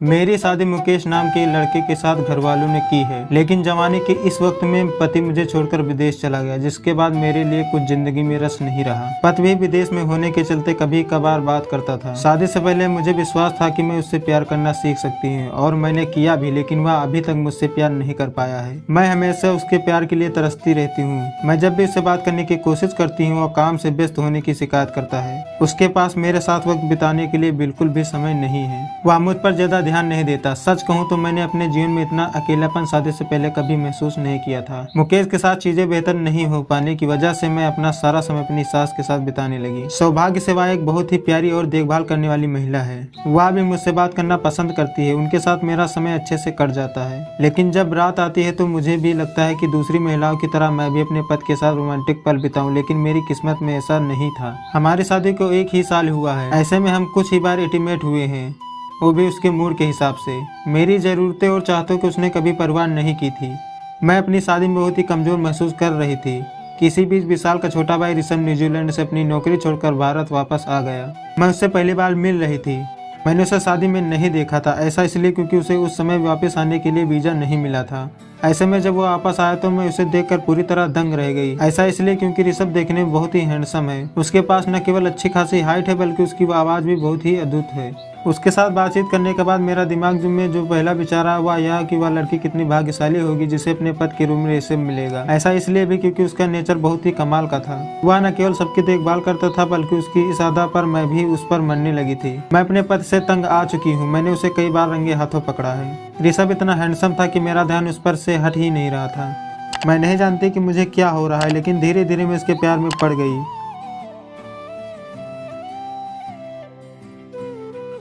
मेरी शादी मुकेश नाम के लड़के के साथ घर वालों ने की है, लेकिन जवानी के इस वक्त में पति मुझे छोड़कर विदेश चला गया, जिसके बाद मेरे लिए कुछ जिंदगी में रस नहीं रहा। पति भी विदेश में होने के चलते कभी कभार बात करता था। शादी से पहले मुझे विश्वास था कि मैं उससे प्यार करना सीख सकती हूँ और मैंने किया भी, लेकिन वह अभी तक मुझसे प्यार नहीं कर पाया है। मैं हमेशा उसके प्यार के लिए तरसती रहती हूँ। मैं जब भी उससे बात करने की कोशिश करती हूँ और काम से व्यस्त होने की शिकायत करता है। उसके पास मेरे साथ वक्त बिताने के लिए बिल्कुल भी समय नहीं है। वह मुझ पर ज्यादा ध्यान नहीं देता। सच कहूँ तो मैंने अपने जीवन में इतना अकेलापन शादी से पहले कभी महसूस नहीं किया था। मुकेश के साथ चीजें बेहतर नहीं हो पाने की वजह से मैं अपना सारा समय अपनी सास के साथ बिताने लगी। सौभाग्य से वह एक बहुत ही प्यारी और देखभाल करने वाली महिला है। वह भी मुझसे बात करना पसंद करती है। उनके साथ मेरा समय अच्छे से कट जाता है, लेकिन जब रात आती है तो मुझे भी लगता है कि दूसरी महिलाओं की तरह मैं भी अपने पति के साथ रोमांटिक पल बिताऊं, लेकिन मेरी किस्मत में ऐसा नहीं था। हमारी शादी को 1 ही साल हुआ है। ऐसे में हम कुछ ही बार इंटीमेट हुए हैं, वो भी उसके मूड के हिसाब से। मेरी ज़रूरतें और चाहतों की उसने कभी परवाह नहीं की थी। मैं अपनी शादी में बहुत ही कमज़ोर महसूस कर रही थी। किसी बीच विशाल का छोटा भाई ऋषभ न्यूजीलैंड से अपनी नौकरी छोड़कर भारत वापस आ गया। मैं उससे पहली बार मिल रही थी। मैंने उसे शादी में नहीं देखा था। ऐसा इसलिए क्योंकि उसे उस समय वापस आने के लिए वीज़ा नहीं मिला था। ऐसे में जब वो वापस आया तो मैं उसे देखकर पूरी तरह दंग रह गई। ऐसा इसलिए क्योंकि ऋषभ देखने में बहुत ही हैंडसम है। उसके पास न केवल अच्छी खासी हाइट है, बल्कि उसकी आवाज़ भी बहुत ही अद्भुत है। उसके साथ बातचीत करने के बाद मेरा दिमाग में जो पहला विचार आया वह यह कि वह लड़की कितनी भाग्यशाली होगी जिसे अपने पति के रूप में ऋषभ मिलेगा। ऐसा इसलिए भी क्योंकि उसका नेचर बहुत ही कमाल का था। वह न केवल सबकी देखभाल करता था, बल्कि उसकी इस अदा पर मैं भी उस पर मरने लगी थी। मैं अपने पति से तंग आ चुकी हूँ। मैंने उसे कई बार रंगे हाथों पकड़ा है। ऋषभ इतना हैंडसम था कि मेरा ध्यान उस पर से हट ही नहीं रहा था। मैं नहीं जानती कि मुझे क्या हो रहा है, लेकिन धीरे धीरे मैं इसके प्यार में पड़ गई।